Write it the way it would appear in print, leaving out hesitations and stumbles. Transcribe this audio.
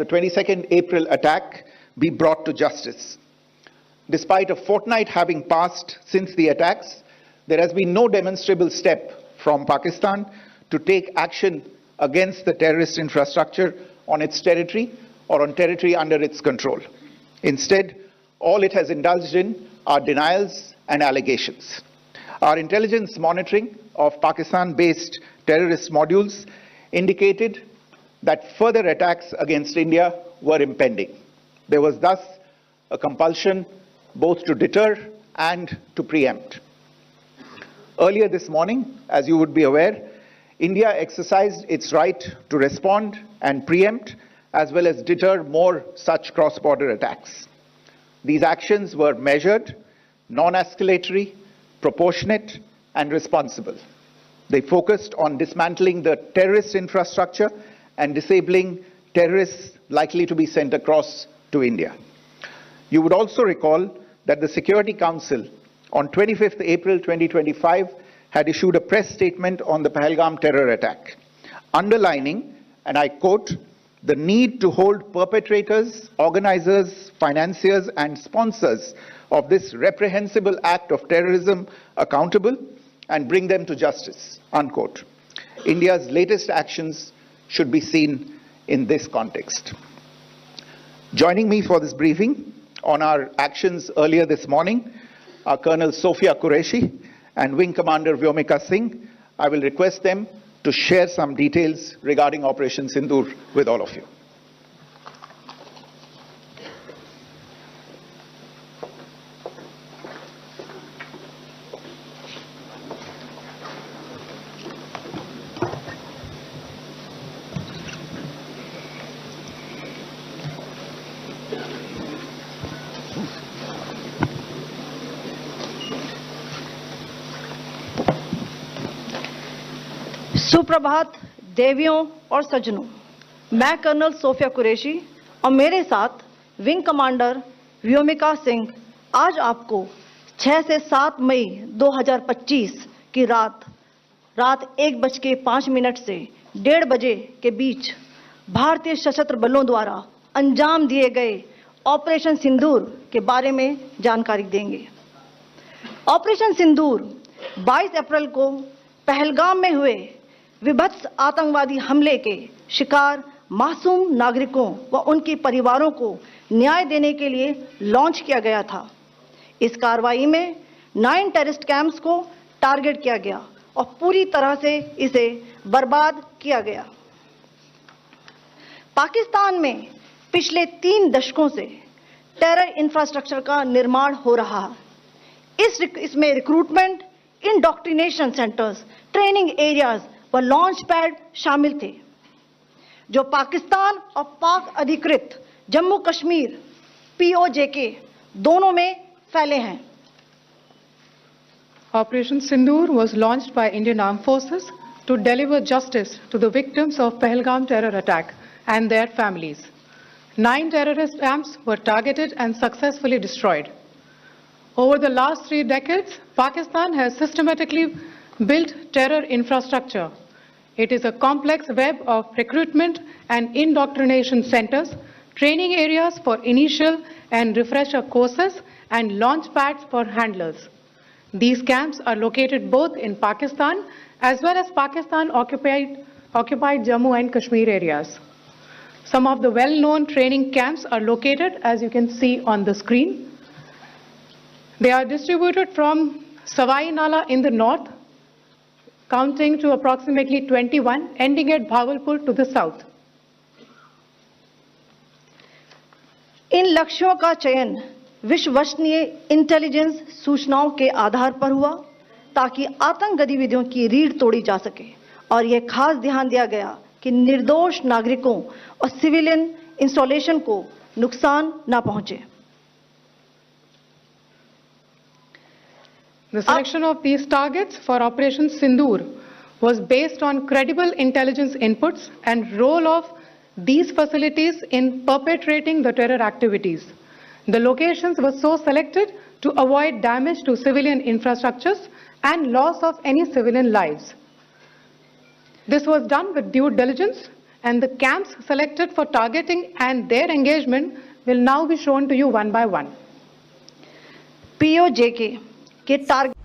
22nd April attack be brought to justice. Despite a fortnight having passed since the attacks, there has been no demonstrable step from Pakistan to take action against the terrorist infrastructure on its territory or on territory under its control. Instead, all it has indulged in are denials and allegations. Our intelligence monitoring of Pakistan-based terrorist modules indicated that further attacks against India were impending. There was thus a compulsion both to deter and to preempt. Earlier this morning, as you would be aware, India exercised its right to respond and preempt as well as deter more such cross-border attacks. These actions were measured, non-escalatory, proportionate, and responsible. They focused on dismantling the terrorist infrastructure and disabling terrorists likely to be sent across to India. You would also recall that the Security Council on 25th April 2025 had issued a press statement on the Pahalgam terror attack, underlining, and I quote, the need to hold perpetrators, organizers, financiers, and sponsors of this reprehensible act of terrorism accountable and bring them to justice, unquote. India's latest actions should be seen in this context. Joining me for this briefing on our actions earlier this morning are Colonel Sophia Qureshi and Wing Commander Vyomika Singh. I will request them to share some details regarding Operation Sindoor with all of you. सुप्रभात देवियों और सज्जनों, मैं colonel Sophia Qureshi और मेरे साथ wing commander Vyomika Singh आज आपको 6 से 7 मई 2025 की रात 1:05 से 1:30 बजे के बीच भारतीय सशस्त्र बलों द्वारा अंजाम दिए गए ऑपरेशन सिंदूर के बारे में जानकारी देंगे। ऑपरेशन सिंदूर 22 अप्रैल को पहलगाम में हुए विभत्स आतंकवादी हमले के शिकार मासूम नागरिकों व उनके परिवारों को न्याय देने के लिए लॉन्च किया गया था। इस कार्रवाई में 9 टेररिस्ट कैंप्स को टारगेट किया गया और पूरी तरह से इसे बर्बाद किया गया। पाकिस्तान में पिछले 3 दशकों से टेरर इंफ्रास्ट्रक्चर का निर्माण हो रहा है। इसमें recruitment, indoctrination centres, training areas व लॉन्च पैड शामिल थे, जो पाकिस्तान और पाक अधिकृत जम्मू कश्मीर POJK दोनों में फैले हैं। Operation Sindoor was launched by Indian Armed Forces to deliver justice to the victims of Pahalgam terror attack and their families. 9 terrorist camps were targeted and successfully destroyed. Over the last 3 decades, Pakistan has systematically built terror infrastructure. It is a complex web of recruitment and indoctrination centers, training areas for initial and refresher courses, and launch pads for handlers. These camps are located both in Pakistan as well as Pakistan-occupied Jammu and Kashmir areas. Some of the well-known training camps are located, as you can see on the screen. They are distributed from Savai Nala in the north, counting to approximately 21, ending at Bhagalpur to the south. इन लक्ष्यों का चयन विश्वसनीय intelligence सूचनाओं के आधार पर हुआ ताकि आतंक गतिविधियों की रीढ़ तोड़ी जा सके, और यह खास ध्यान दिया गया कि निर्दोष नागरिकों और सिविलियन इंस्टॉलेशन को नुकसान न पहुंचे। The selection of these targets for Operation Sindoor was based on credible intelligence inputs and role of these facilities in perpetrating the terror activities. The locations were so selected to avoid damage to civilian infrastructures and loss of any civilian lives. This was done with due diligence and the camps selected for targeting and their engagement will now be shown to you one by one. POJK के target